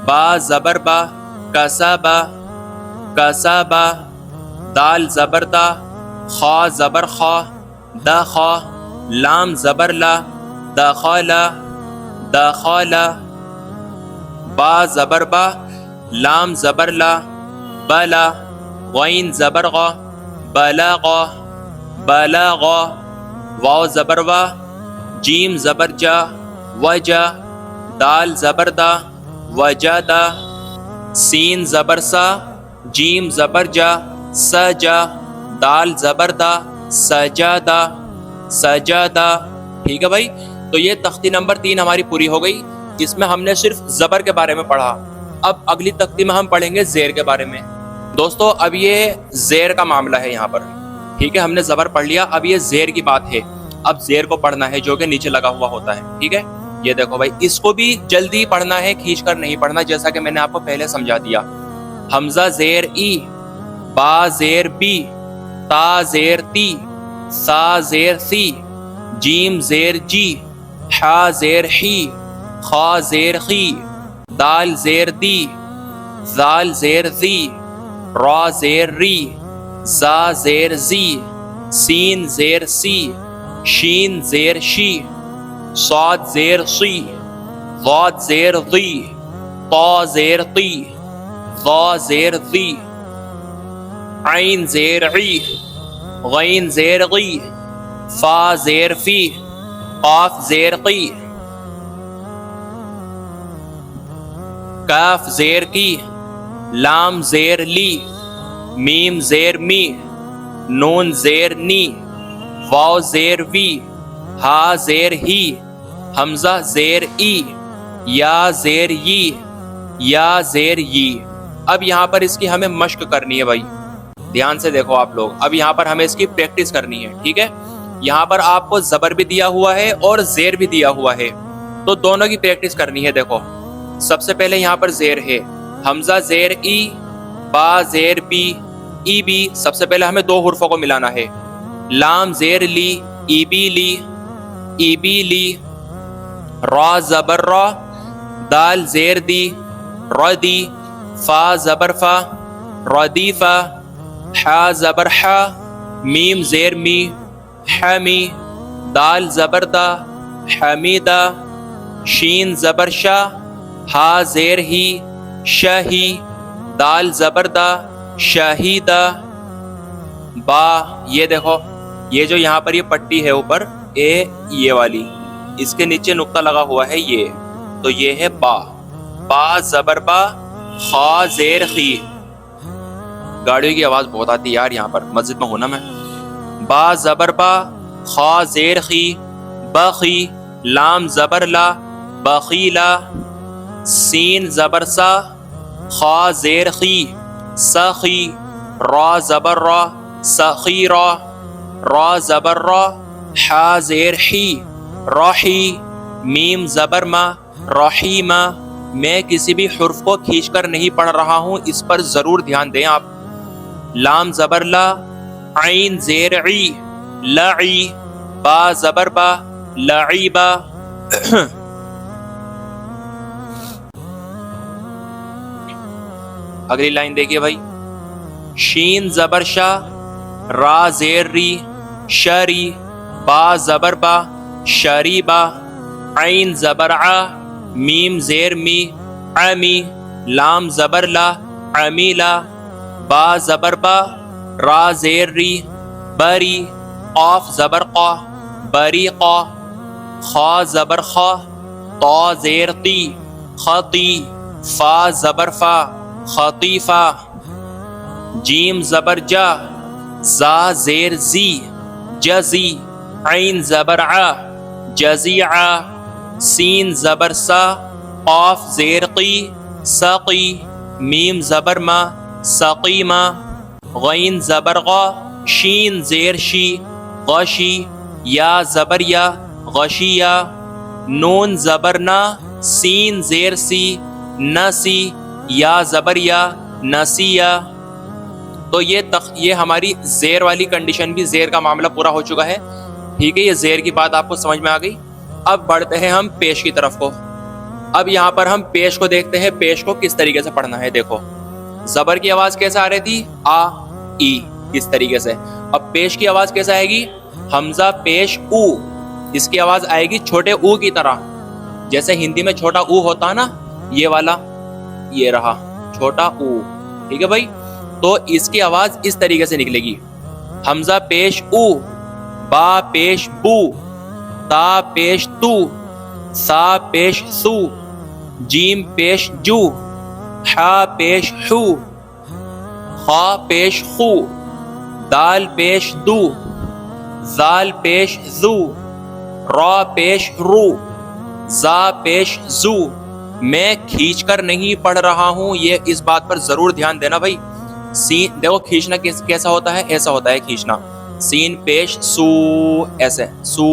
با زبر با، کسبا کسبا، دال زبر دا، خا زبر خا، دخا، لام زبر لا، دخلا دخلا، با زبر با، لام زبر لا، بلا، غین زبر غا، بلغا بلغا، واو زبر وا، جیم زبر جا، وجا، دال زبر دا، وجدا، سین زبر سا، جیم زبر جا، سجا، دال زبر دا، سجادا سجادا۔ ٹھیک ہے بھائی، تو یہ تختی نمبر 3 ہماری پوری ہو گئی، جس میں ہم نے صرف زبر کے بارے میں پڑھا۔ اب اگلی تختی میں ہم پڑھیں گے زیر کے بارے میں۔ دوستو اب یہ زیر کا معاملہ ہے یہاں پر، ٹھیک ہے، ہم نے زبر پڑھ لیا، اب یہ زیر کی بات ہے۔ اب زیر کو پڑھنا ہے جو کہ نیچے لگا ہوا ہوتا ہے، ٹھیک ہے۔ یہ دیکھو بھائی، اس کو بھی جلدی پڑھنا ہے، کھینچ کر نہیں پڑھنا، جیسا کہ میں نے آپ کو پہلے سمجھا دیا۔ حمزہ زیر ای، با زیر بی، تا زیر تی، سا زیر سی، جیم زیر جی، حا زیر حی، خا زیر خی، دال زیر دی، زال زیر زی، را زیر ری، زا زیر زی، سین زیر سی، شین زیر شی، صاد زیر صی، ضاد زیر ضی، طا زیر طی، ظا زیر ذی، عین زیر عی، غین زیر غی، فا زیر فی، قاف زیر قی، کاف زیر کی، لام زیر لی، میم زیر می، نون زیر نی، واو زیر وی، ہا زیر ہی، حمزہ زیر ای، یا زیر ی، یا زیر ی۔ اب یہاں پر اس کی ہمیں مشق کرنی ہے بھائی، دھیان سے دیکھو آپ لوگ، اب یہاں پر ہمیں اس کی پریکٹس کرنی ہے، ٹھیک ہے۔ یہاں پر آپ کو زبر بھی دیا ہوا ہے اور زیر بھی دیا ہوا ہے، تو دونوں کی پریکٹس کرنی ہے۔ دیکھو سب سے پہلے یہاں پر زیر ہے، حمزہ زیر ای، با زیر بی، ای بی، سب سے پہلے ہمیں 2 حرفوں کو ملانا ہے۔ لام زیر لی، ای بی لی، ای بی لی، را زبر را، دال زیر دی، ردی، فا زبر فا، ردیفا، حا زبر حا، میم زیر می، حمی، دال زبر دا، حمیدہ، شین زبر شا، ہا زیر ہی، شہی، دال زبر دا، شہیدہ، با۔ یہ دیکھو، یہ جو یہاں پر یہ پٹی ہے اوپر، یہ والی، اس کے نیچے نقطہ لگا ہوا ہے یہ، تو یہ ہے با۔ با زبر با، خا زیر خی، گاڑیوں کی آواز بہت آتی ہے یار یہاں پر، مسجد میں ہونا میں۔ با زبر با، خا زیر خی، بخی، لام زبر لا، بخیلا، سین زبر سا، خا زیر خی، سخی، را زبر را، سخیرا، را زبر را، حا زیر حی، راحی، میم زبر ما، رحیمہ۔ میں کسی بھی حرف کو کھینچ کر نہیں پڑھ رہا ہوں، اس پر ضرور دھیان دیں آپ۔ لام زبر لا، عین زیر عی، لعی، با زبر با، لعیبا۔ اگلی لائن دیکھیے بھائی، شین زبر شا، را زیر ری، شری، با زبر با، شریبا، عین زبر ع، میم زیر می، عمی، لام زبر لا، عمیلا، با زبر با، را زیر ری، بری، قاف زبر قا، بریقا، خا زبر خا، طا زیر تی، خطی، فا زبر فا، خطیفہ، جیم زبر جا، زا زیر زی، جزی، عین زبر ع، جزیعہ، سین زبر سا، قاف زیر قی، سقی، میم زبر ما، سقیمہ، غین زبر غا، شین زیر شی، غشی، یا زبر یا، غشیہ، نون زبر نا، سین زیر سی، نسی، یا زبر یا، نسیہ۔ تو یہ ہماری زیر والی کنڈیشن بھی، زیر کا معاملہ پورا ہو چکا ہے، ٹھیک ہے۔ یہ زیر کی بات آپ کو سمجھ میں آ گئی۔ اب بڑھتے ہیں ہم پیش کی طرف کو۔ اب یہاں پر ہم پیش کو دیکھتے ہیں، پیش کو کس طریقے سے پڑھنا ہے. دیکھو زبر کی آواز کیسے آ رہی تھی، آ ای، اس طریقے سے. اب پیش کی آواز کیسے آئے گی، حمزہ پیش او، اس کی آواز آئے گی چھوٹے او کی طرح، جیسے ہندی میں چھوٹا او ہوتا ہے نا، یہ والا، یہ رہا چھوٹا او. ٹھیک ہے بھائی، تو اس کی آواز اس طریقے سے نکلے گی. حمزہ پیش او، با پیش بو، تا پیش تو، سا پیش سو، جیم پیش جو، حا پیش حو، خا پیش خو، دال پیش دو، زال پیش زو، را پیش رو، زا پیش زو. میں کھینچ کر نہیں پڑھ رہا ہوں، یہ اس بات پر ضرور دھیان دینا بھائی. سین دیکھو کھینچنا کیسا ہوتا ہے، ایسا ہوتا ہے کھینچنا، سین پیش سو، ایسے سو،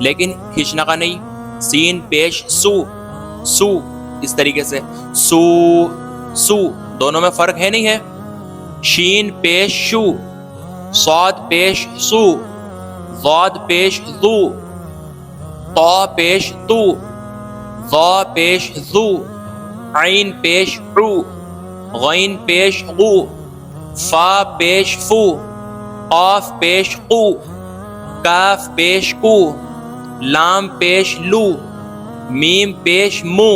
لیکن کھینچنا کا نہیں. سین پیش سو، سو، اس طریقے سے سو، سو، دونوں میں فرق ہے نہیں ہے. شین پیش شو، صاد پیش سو، ضاد پیش ذو، طا پیش تو، ظا پیش ذو، عین پیش عو، غین پیش غو، فا پیش فو، قاف پیش قو، کاف پیش کو، لام پیش لو، میم پیش مو،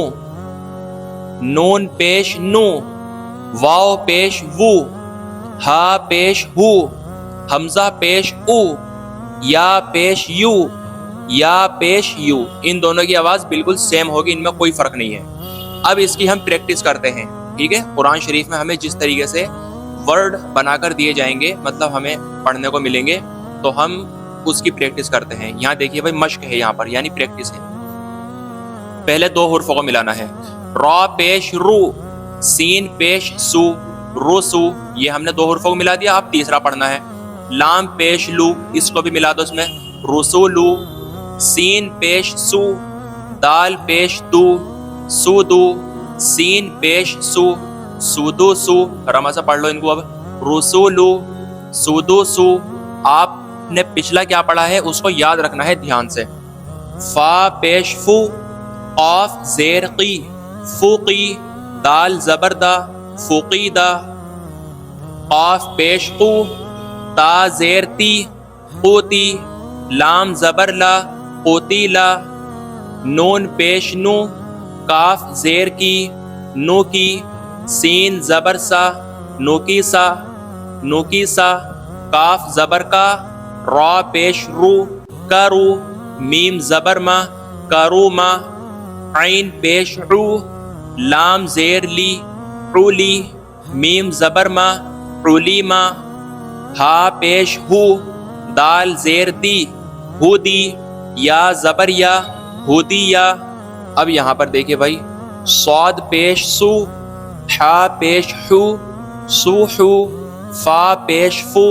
نون پیش نو، واو پیش وو، ہا پیش ہو، حمزہ پیش او، یا پیش یو، یا پیش یو. ان دونوں کی آواز بالکل سیم ہوگی، ان میں کوئی فرق نہیں ہے. اب اس کی ہم پریکٹس کرتے ہیں. ٹھیک ہے، قرآن شریف میں ہمیں جس طریقے سے ورڈ بنا کر دیے جائیں گے، مطلب ہمیں پڑھنے کو ملیں گے، تو ہم اس کی پریکٹس کرتے ہیں. یہاں دیکھیے بھائی مشق ہے یہاں پر، یعنی پریکٹس ہے. پہلے دو حرفوں کو ملانا ہے، را پیش رو، سین پیش سو، رو سو، یہ ہم نے دو حرفوں کو ملا دیا. اب تیسرا پڑھنا ہے، لام پیش لو، اس کو بھی ملا دو اس میں، رسولو، سین پیش سو، دال پیش دو، سودو، سین پیش سو، سودو سو. رما سے پڑھ لو ان کو اب، رسولو، سودو سو. آپ نے پچھلا کیا پڑھا ہے اس کو یاد رکھنا ہے دھیان سے. فا پیش فو، قاف زیر قی، فوقی، دال زبردہ، فوقیدہ، قاف پیش قو، تا زیر تی، قوتی، لام زبر لا، قوتیلا، نون پیش نو، کاف زیر کی، نو کی، سین زبر سا، نوکی سا، نوکی سا، کاف زبر کا، را پیش رو، کرو، میم زبر ما، کرو ما، عین پیش عو، لام زیر لی، عولی، میم زبر ما، عولی ما، ہا پیش ہو، دال زیر دی، ہو دی، یا زبر یا، ہو دی یا. اب یہاں پر دیکھیں بھائی، صاد پیش سو، حا پیش حو، سوحو، فا پیش فو،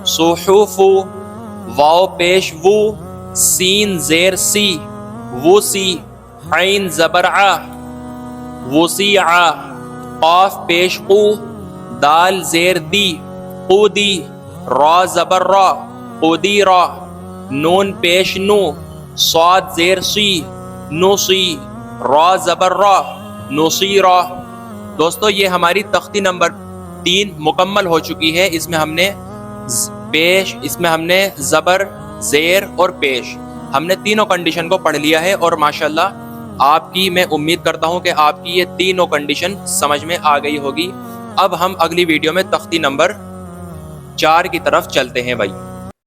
سوحوفو، واو پیش وو، سین زیر سی، وسی، عین زبر ع، وسیع، قاف پیش قو، دال زیر دی، قودی، را زبر را، قودی را، نون پیش نو، صاد زیر سی، نوسی، را زبر را، نوسی را. دوستو یہ ہماری تختی نمبر 3 مکمل ہو چکی ہے. اس میں ہم نے زبر، زیر اور پیش، ہم نے تینوں کنڈیشن کو پڑھ لیا ہے. اور ماشاءاللہ آپ کی، میں امید کرتا ہوں کہ آپ کی یہ تینوں کنڈیشن سمجھ میں آ گئی ہوگی. اب ہم اگلی ویڈیو میں تختی نمبر 4 کی طرف چلتے ہیں بھائی.